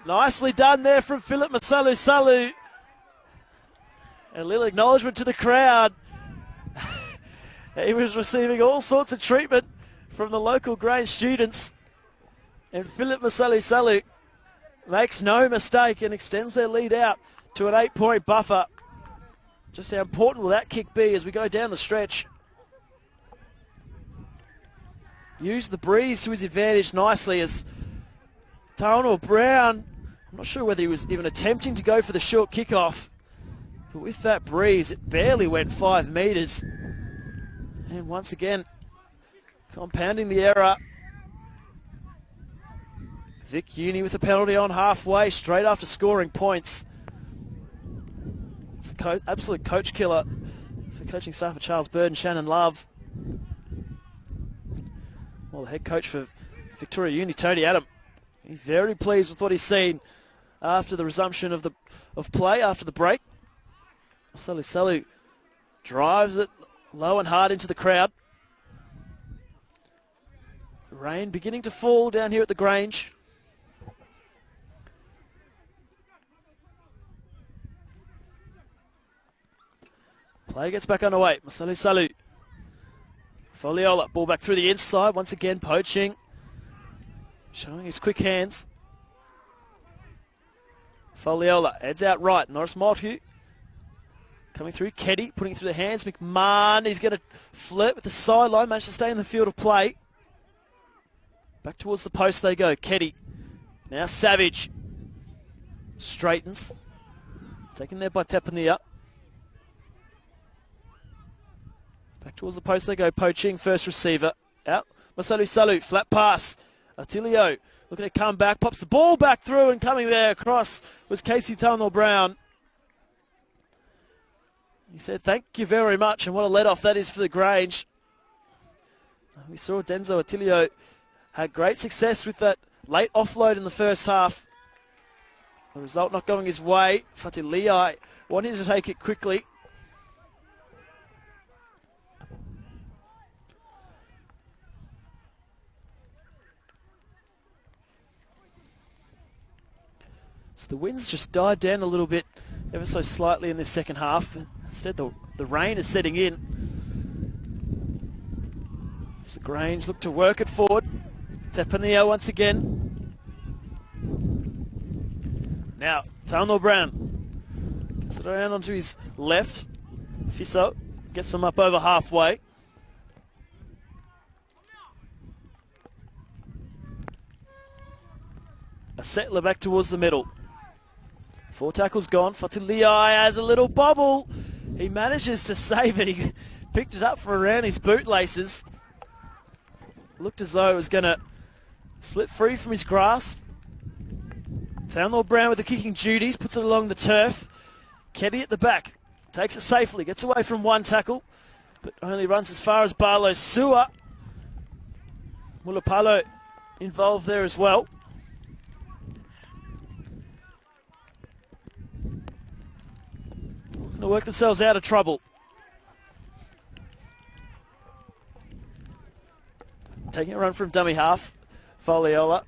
Nicely done there from Philip Maselu Salu. A little acknowledgement to the crowd. He was receiving all sorts of treatment from the local Grange students. And Philip Maselu Salu makes no mistake and extends their lead out to an 8-point buffer. Just how important will that kick be as we go down the stretch? Used the breeze to his advantage nicely as Taonor Brown, I'm not sure whether he was even attempting to go for the short kickoff, but with that breeze it barely went 5 metres. And once again, compounding the error. Vic Uni with a penalty on halfway, straight after scoring points. It's an absolute coach killer for coaching staff of Charles Bird and Shannon Love. Well, the head coach for Victoria Uni, Tony Adam, he's very pleased with what he's seen after the resumption of play after the break. Maselu Salu drives it low and hard into the crowd. Rain beginning to fall down here at the Grange. Play gets back underway. Maselu Salu. Foliola, ball back through the inside. Once again, Poaching. Showing his quick hands. Foliola heads out right. Norris Mulcahy coming through. Keddy putting it through the hands. McMahon, he's going to flirt with the sideline. Managed to stay in the field of play. Back towards the post they go. Keddy. Now Savage. Straightens. Taken there by Tapania. Back towards the post they go. Poaching, first receiver. Out. Maselu Salu, flat pass. Attilio looking to come back. Pops the ball back through, and coming there across was Casey Taonor Brown. He said, thank you very much, and what a let-off that is for the Grange. We saw Denzo Attilio had great success with that late offload in the first half. The result not going his way. Fatilii wanting to take it quickly. So the wind's just died down a little bit, ever so slightly in this second half. Instead, the rain is setting in. As the Grange look to work it forward. Tepanio once again. Now, Tauno Brown gets it around onto his left. Fiso gets them up over halfway. A settler back towards the middle. 4 tackles gone. Fatiliai has a little bobble. He manages to save it. He picked it up for around his bootlaces. Looked as though it was going to slip free from his grasp. Tauno Brown with the kicking duties. Puts it along the turf. Keddy at the back. Takes it safely. Gets away from 1 tackle. But only runs as far as Barlow Sua. Mulapalo involved there as well. To work themselves out of trouble. Taking a run from dummy half. Foliola.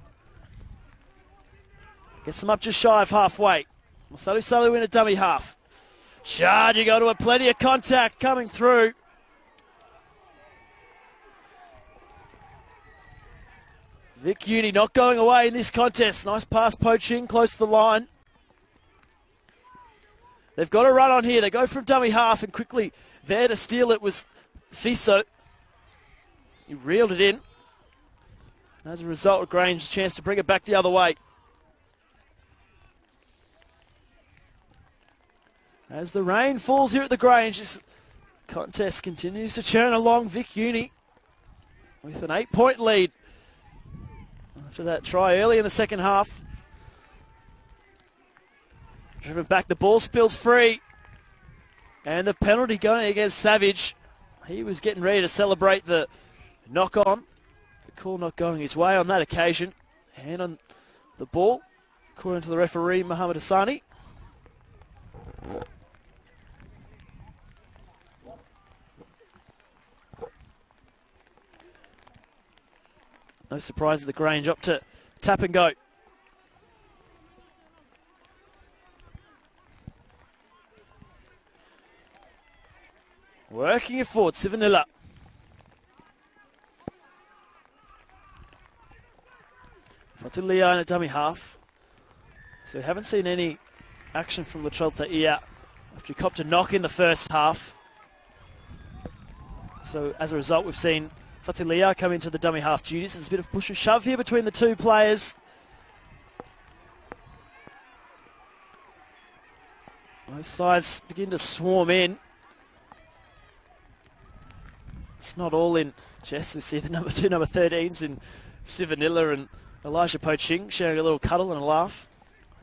Gets them up just shy of halfway. Salu in a dummy half. Shard, you go to a plenty of contact coming through. Vic Uni not going away in this contest. Nice pass poaching close to the line. They've got a run on here. They go from dummy half and quickly there to steal it was Fiso. He reeled it in. And as a result, Grange a chance to bring it back the other way. As the rain falls here at the Grange, this contest continues to churn along. Vic Uni with an 8-point lead after that try early in the second half. Driven back, the ball spills free. And the penalty going against Savage. He was getting ready to celebrate the knock-on. The call not going his way on that occasion. Hand on the ball, according to the referee, Mohamed Hassani. No surprise at the Grange up to tap and go. Working it forward, Sivanilla. Fatilia in a dummy half. So we haven't seen any action from Latrell Ta'ia after he copped a knock in the first half. So as a result, we've seen Fatilia come into the dummy half duties. There's a bit of push and shove here between the two players. Both sides begin to swarm in. It's not all in chess. We see the number 2, number 13s in Sivanilla and Elijah Poching sharing a little cuddle and a laugh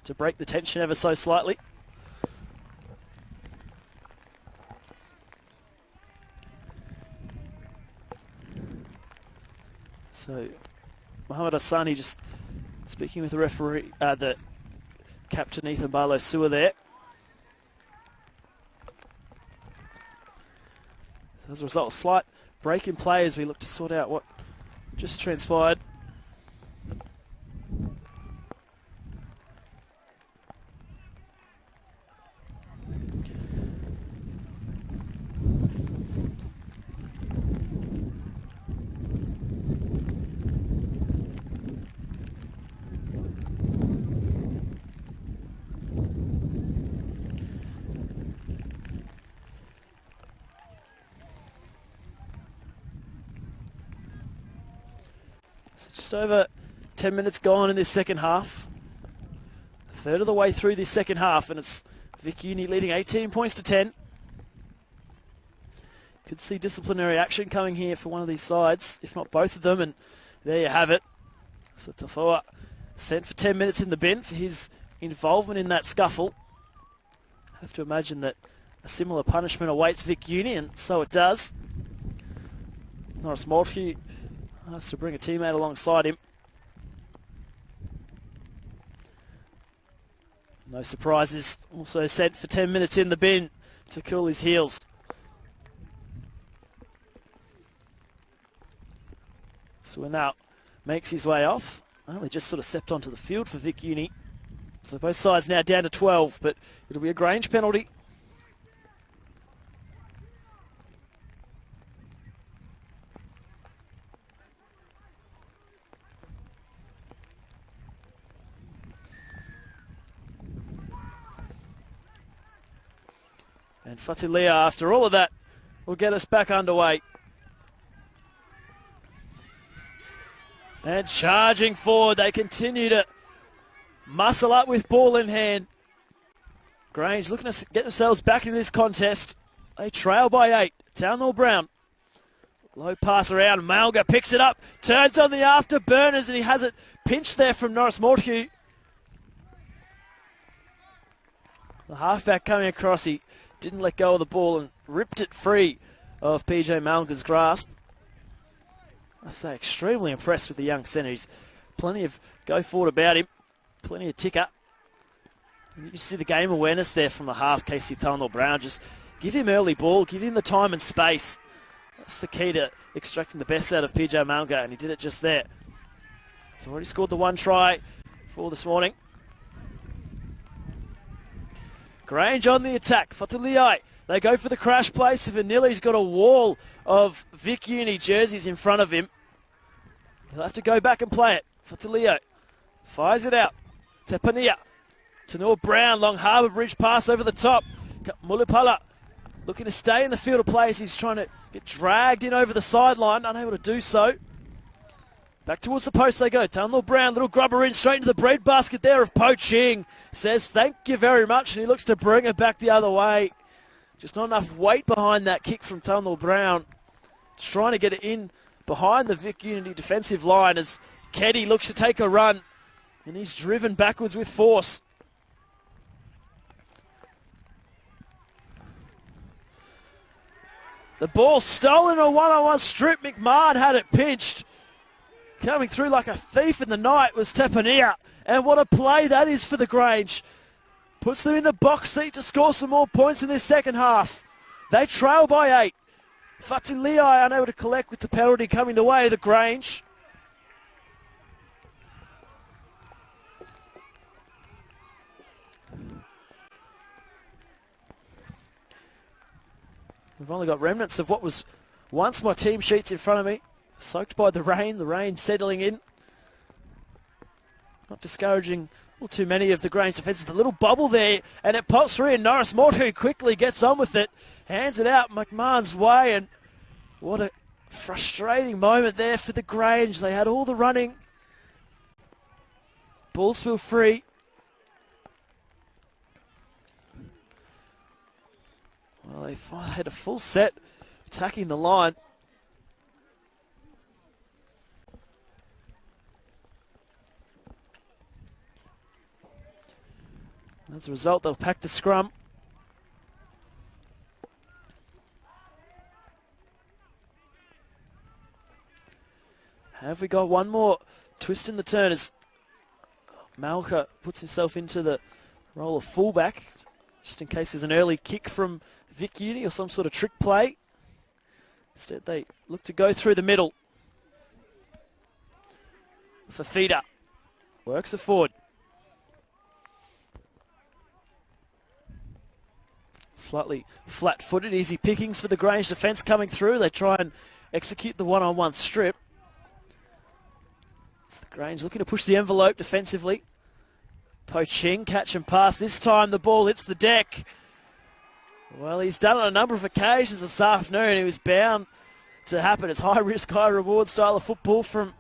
to break the tension ever so slightly. So Mohamed Hassani just speaking with the referee, the captain Ethan Barlow Sua there. So as a result, a slight break in play as we look to sort out what just transpired. Just over 10 minutes gone in this second half. A third of the way through this second half, and it's Vic Uni leading 18 points to 10. Could see disciplinary action coming here for one of these sides, if not both of them, and there you have it. So Tafoa sent for 10 minutes in the bin for his involvement in that scuffle. I have to imagine that a similar punishment awaits Vic Uni, and so it does. Norris Moltke has to bring a teammate alongside him. No surprises. Also sent for 10 minutes in the bin to cool his heels. So now makes his way off. Only just sort of stepped onto the field for Vic Uni. So both sides now down to 12, but it'll be a Grange penalty. And Fatilia, after all of that, will get us back underway. And charging forward, they continue to muscle up with ball in hand. Grange looking to get themselves back into this contest. They trail by 8. Townell Brown. Low pass around. Malga picks it up. Turns on the afterburners, and he has it pinched there from Norris Morthew. The halfback coming across, he didn't let go of the ball and ripped it free of PJ Malga's grasp. I say extremely impressed with the young centre. He's plenty of go forward about him. Plenty of ticker. And you can see the game awareness there from the half, Casey Townell Brown. Just give him early ball, give him the time and space. That's the key to extracting the best out of PJ Malga, and he did it just there. He's already scored the 1 try for this morning. Grange on the attack. Fatuliai. They go for the crash play. Sivanili's got a wall of Vic Uni jerseys in front of him. He'll have to go back and play it. Fatulio fires it out. Tepania. Tanua Brown, long Harbour Bridge pass over the top. Mulipala looking to stay in the field of plays. He's trying to get dragged in over the sideline, unable to do so. Back towards the post they go. Townell Brown, little grubber in straight into the bread basket there of Po Ching. Says thank you very much, and he looks to bring it back the other way. Just not enough weight behind that kick from Townell Brown. Trying to get it in behind the Vic Unity defensive line as Keddy looks to take a run. And he's driven backwards with force. The ball stolen, a one-on-one strip. McMahon had it pinched. Coming through like a thief in the night was Tepania. And what a play that is for the Grange. Puts them in the box seat to score some more points in this second half. They trail by 8. Fatiliai unable to collect with the penalty coming the way of the Grange. We've only got remnants of what was once my team sheets in front of me. Soaked by the rain settling in. Not discouraging too many of the Grange defences. The little bubble there, and it pops through, and Norris Morthew quickly gets on with it. Hands it out McMahon's way, and what a frustrating moment there for the Grange. They had all the running. Ball still free. Well, they had a full set attacking the line. As a result, they'll pack the scrum. Have we got one more twist in the turn as Malka puts himself into the role of fullback, just in case there's an early kick from Vic Uni or some sort of trick play. Instead, they look to go through the middle. Fafita works it forward. Slightly flat-footed, easy pickings for the Grange defence coming through. They try and execute the one-on-one strip. It's the Grange looking to push the envelope defensively. Po Ching, catch and pass. This time the ball hits the deck. Well, he's done it on a number of occasions this afternoon. It was bound to happen. It's high-risk, high-reward style of football from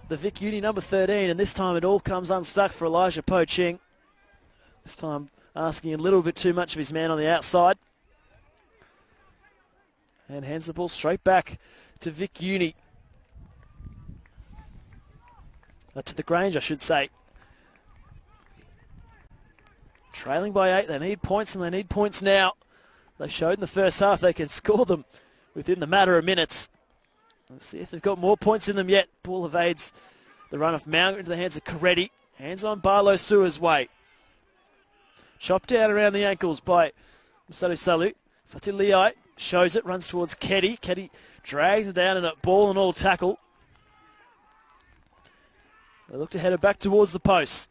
the Vic Uni number 13, and this time it all comes unstuck for Elijah Po Ching. This time asking a little bit too much of his man on the outside. And hands the ball straight back to Vic Uni. To the Grange, I should say. Trailing by 8, they need points, and they need points now. They showed in the first half they can score them within the matter of minutes. Let's see if they've got more points in them yet. Ball evades the run of Mount into the hands of Coretti. Hands on Barlow Sewer's way. Chopped down around the ankles by Msalu Salu. Fatiliai shows it, runs towards Keddy. Keddy drags him down in a ball and all tackle. They look to head it back towards the post.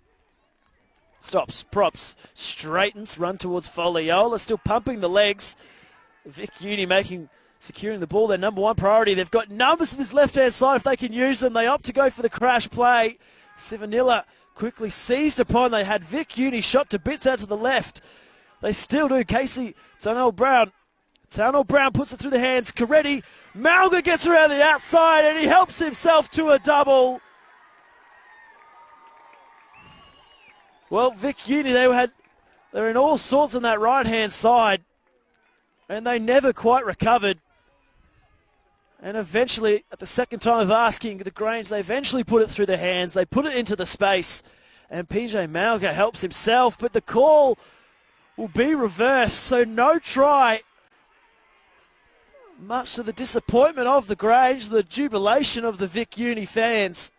Stops, props, straightens, run towards Foliola, still pumping the legs. Vic Uni securing the ball, their number one priority. They've got numbers to this left-hand side if they can use them. They opt to go for the crash play. Sivanilla quickly seized upon. They had Vic Uni shot to bits out to the left. They still do. Casey Tunnell Brown puts it through the hands. Coretti, Malga gets around the outside and he helps himself to a double. Well, Vic Uni, they're in all sorts on that right-hand side, and they never quite recovered. And eventually, at the second time of asking the Grange, they eventually put it through their hands. They put it into the space, and PJ Malga helps himself, but the call will be reversed, so no try. Much to the disappointment of the Grange, the jubilation of the Vic Uni fans.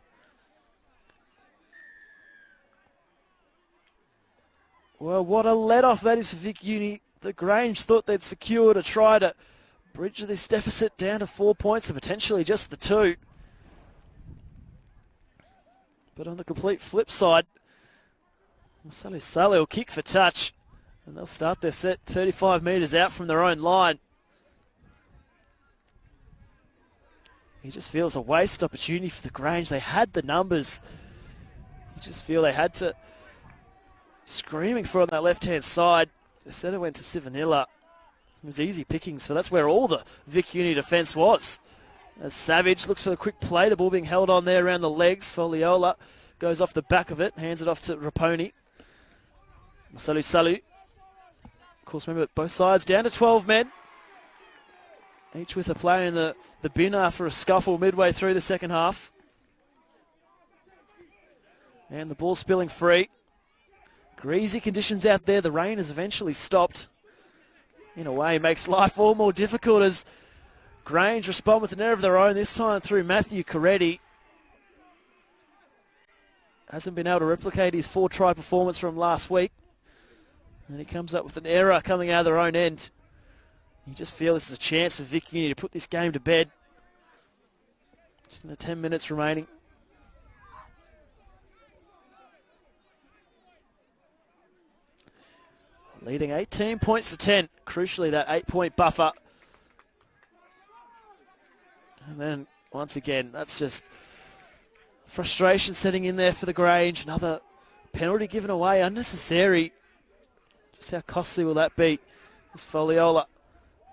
Well, what a let-off that is for Vic Uni. The Grange thought they'd secured a try to bridge this deficit down to 4 points and potentially just the 2. But on the complete flip side, Masali Saleh will kick for touch, and they'll start their set 35 metres out from their own line. He just feels a waste opportunity for the Grange. They had the numbers. You just feel they had to screaming for on that left-hand side. The centre went to Sivanilla. It was easy pickings, so that's where all the Vic Uni defence was. As Savage looks for the quick play, the ball being held on there around the legs. Foliola goes off the back of it, hands it off to Raponi. Salu. Of course, remember, both sides down to 12 men. Each with a player in the bin after a scuffle midway through the second half. And the ball spilling free. Greasy conditions out there. The rain has eventually stopped. In a way, it makes life all more difficult as Grange respond with an error of their own, this time through Matthew Coretti. Hasn't been able to replicate his 4-try performance from last week. And he comes up with an error coming out of their own end. You just feel this is a chance for Vic Uni to put this game to bed. Just in the 10 minutes remaining. Leading 18 points to 10. Crucially, that 8-point buffer. And then, once again, that's just frustration setting in there for the Grange. Another penalty given away, unnecessary. Just how costly will that be? As Foliola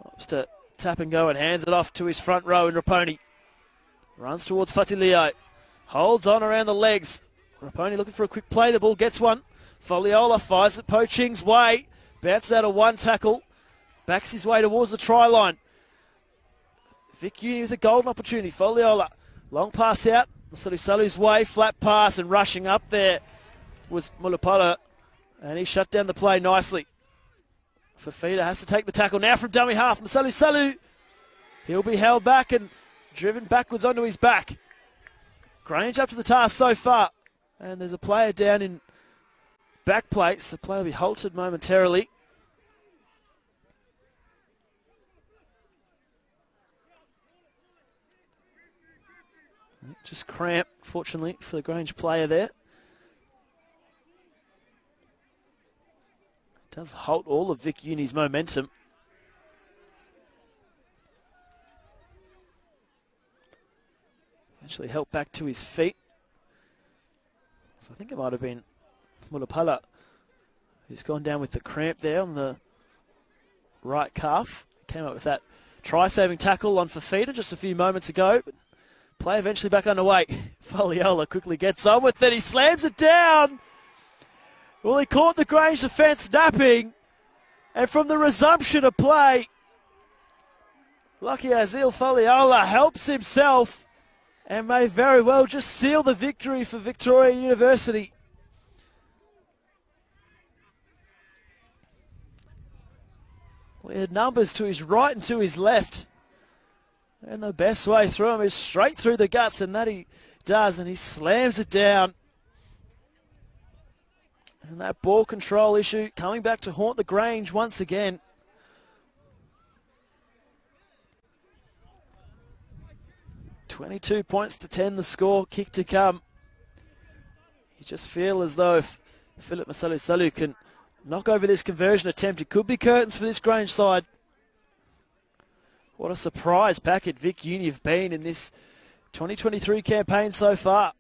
opts to tap and go and hands it off to his front row in Raponi. Runs towards Fatilio. Holds on around the legs. Raponi looking for a quick play. The ball gets one. Foliola fires it Po Ching's way. Bounces out of one tackle. Backs his way towards the try line. Vic Uni with a golden opportunity. Foliola. Long pass out. Salu's way. Flat pass and rushing up there was Mulapala. And he shut down the play nicely. Fafita has to take the tackle now from dummy half. Salu. He'll be held back and driven backwards onto his back. Grange up to the task so far. And there's a player down in back plates. The play will be halted momentarily. Just cramp, fortunately, for the Grange player there. It does halt all of Vic Uni's momentum. Eventually helped back to his feet. So I think it might have been Mulapala who's gone down with the cramp there on the right calf. Came up with that try-saving tackle on Fafita just a few moments ago. But play eventually back underway. Foliola quickly gets on with it. He slams it down. Well, he caught the Grange defence napping. And from the resumption of play, lucky Azil Foliola helps himself and may very well just seal the victory for Victoria University. We had numbers to his right and to his left. And the best way through him is straight through the guts, and that he does, and he slams it down. And that ball control issue coming back to haunt the Grange once again. £22 to 10 the score, kick to come. You just feel as though if Philip Masalu can knock over this conversion attempt. It could be curtains for this Grange side. What a surprise packet Vic Uni have been in this 2023 campaign so far.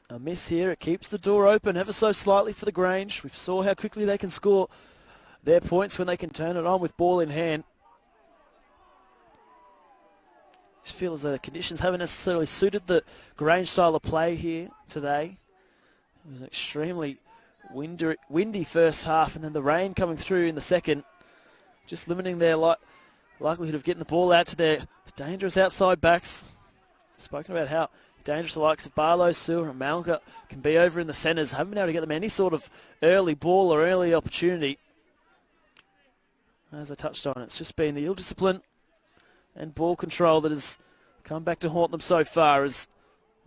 A miss here. It keeps the door open ever so slightly for the Grange. We saw how quickly they can score their points when they can turn it on with ball in hand. Just feel as though the conditions haven't necessarily suited the Grange style of play here today. It was an extremely windy first half, and then the rain coming through in the second, just limiting their likelihood of getting the ball out to their dangerous outside backs. Spoken about how dangerous the likes of Barlow, Sewer and Malga can be over in the centres. Haven't been able to get them any sort of early ball or early opportunity. As I touched on, it's just been the ill discipline and ball control that has come back to haunt them so far, as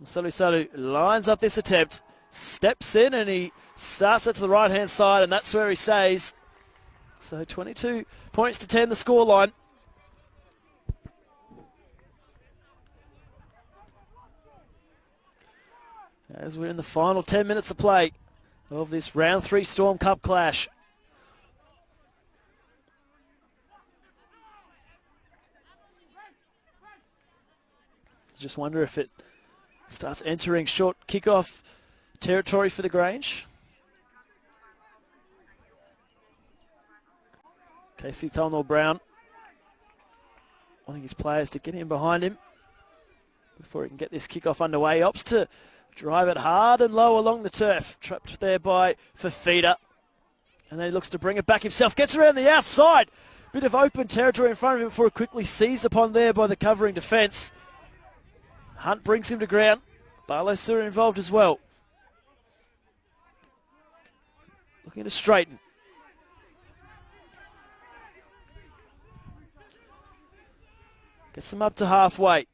Salu lines up this attempt, steps in, and he starts it to the right-hand side, and that's where he stays. So 22 points to 10 the scoreline. As we're in the final 10 minutes of play of this round 3 Storm Cup clash. Just wonder if it starts entering short kickoff territory for the Grange. Casey Talnell-Brown wanting his players to get in behind him before he can get this kickoff underway. He opts to drive it hard and low along the turf. Trapped there by Fafita. And then he looks to bring it back himself. Gets around the outside. Bit of open territory in front of him before quickly seized upon there by the covering defence. Hunt brings him to ground. Barlow Sewer involved as well. Looking to straighten. Gets them up to halfway.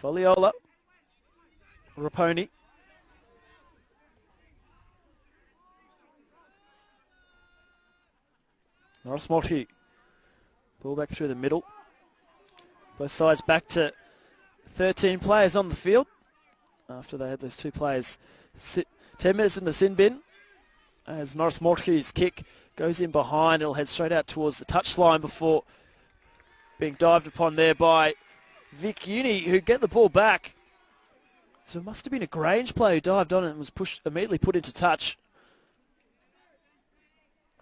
Foliola. Raponi. Norris Multi. Ball back through the middle. Both sides back to 13 players on the field after they had those 2 players sit 10 minutes in the sin bin. As Norris Multi's kick goes in behind, it'll head straight out towards the touchline before being dived upon there by Vic Uni, who get the ball back. So it must have been a Grange player who dived on it and was immediately put into touch.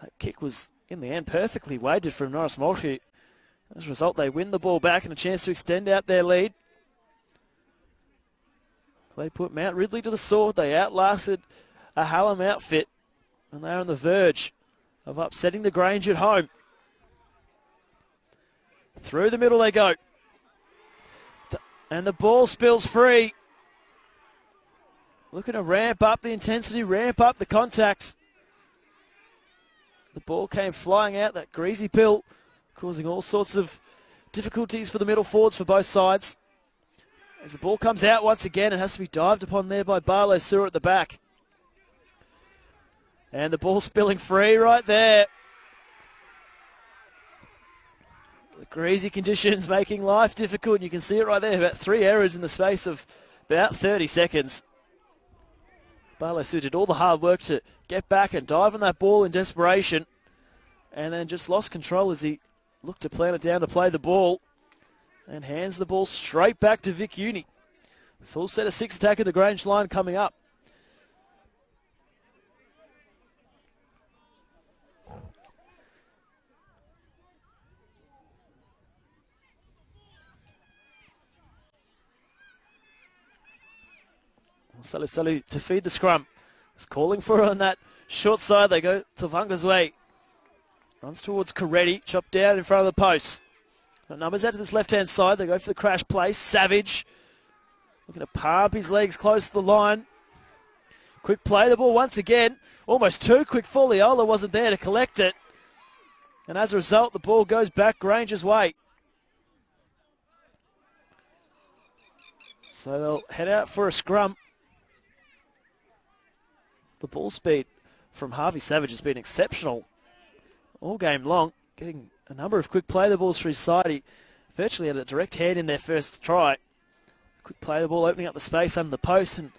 That kick was, in the end, perfectly weighted from Norris Multi. As a result, they win the ball back and a chance to extend out their lead. They put Mount Ridley to the sword. They outlasted a Hallam outfit, and they're on the verge of upsetting the Grange at home. Through the middle they go. And the ball spills free. Looking to ramp up the intensity, ramp up the contact. The ball came flying out, that greasy pill, causing all sorts of difficulties for the middle forwards for both sides. As the ball comes out once again, it has to be dived upon there by Barlow Sewer at the back. And the ball spilling free right there. The greasy conditions making life difficult. You can see it right there, about 3 errors in the space of about 30 seconds. Barlow Sewer did all the hard work to get back and dive on that ball in desperation, and then just lost control as he looked to plant it down to play the ball, and hands the ball straight back to Vic Uni. Full set of 6 attack at the Grange line coming up. Salu to feed the scrum. He's calling for it on that short side. They go to Vanga's way. Runs towards Coretti. Chopped down in front of the post. Got numbers out to this left-hand side. They go for the crash play. Savage. Looking to pump his legs close to the line. Quick play. The ball once again. Almost too quick. Foliola wasn't there to collect it. And as a result, the ball goes back Grange's way. So they'll head out for a scrum. The ball speed from Harvey Savage has been exceptional all game long, getting a number of quick play the balls for his side. He virtually had a direct hand in their first try. Quick play the ball, opening up the space under the post, and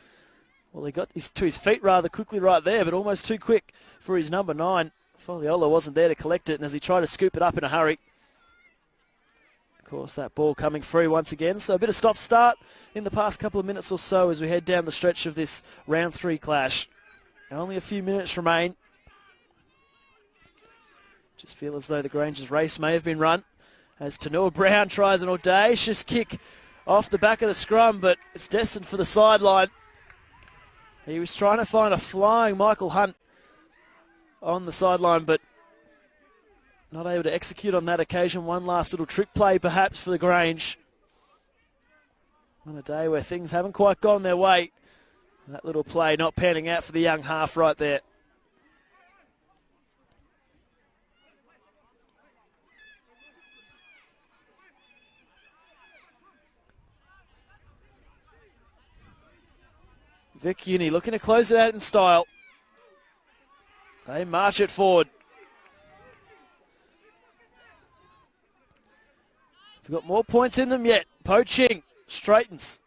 well, he got to his feet rather quickly right there, but almost too quick for his number 9. Foliola wasn't there to collect it, and as he tried to scoop it up in a hurry, of course, that ball coming free once again. So a bit of stop-start in the past couple of minutes or so as we head down the stretch of this round 3 clash. Only a few minutes remain. Just feel as though the Grange's race may have been run as Tanua Brown tries an audacious kick off the back of the scrum, but it's destined for the sideline. He was trying to find a flying Michael Hunt on the sideline, but not able to execute on that occasion. One last little trick play perhaps for the Grange on a day where things haven't quite gone their way. That little play not panning out for the young half right there. Vic Uni looking to close it out in style. They march it forward. We've got more points in them yet. Poaching straightens.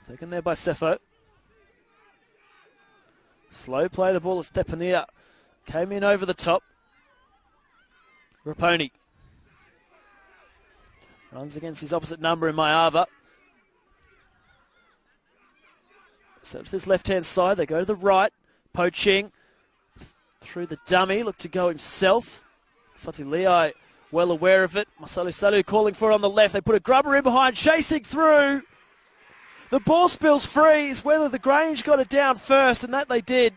Taken there by Sefo. Slow play the ball as Stepania came in over the top. Raponi runs against his opposite number in Mayava. So to this left-hand side, they go to the right. Poaching through the dummy, look to go himself. Fati Lei well aware of it. Masalu Salu calling for it on the left. They put a grubber in behind, chasing through. The ball spills free. It's whether the Grange got it down first, and that they did.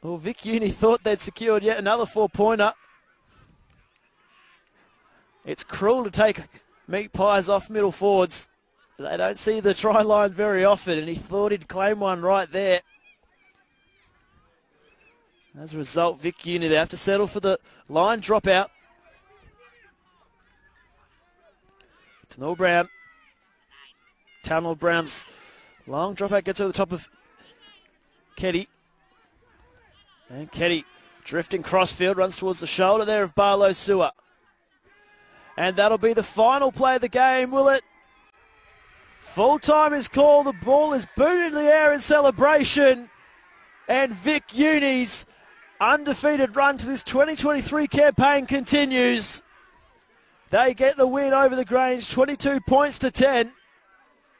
Well, Vic Uni thought they'd secured yet another 4-pointer. It's cruel to take meat pies off middle forwards. They don't see the try line very often, and he thought he'd claim one right there. As a result, Vic Uni, they have to settle for the line dropout. Tanua Brown. Tanua Brown's long dropout gets over the top of Keddy. And Keddy drifting crossfield, runs towards the shoulder there of Barlow Sewer. And that'll be the final play of the game, will it? Full time is called. The ball is booted in the air in celebration. And Vic Uni's undefeated run to this 2023 campaign continues. They get the win over the Grange, 22 points to 10.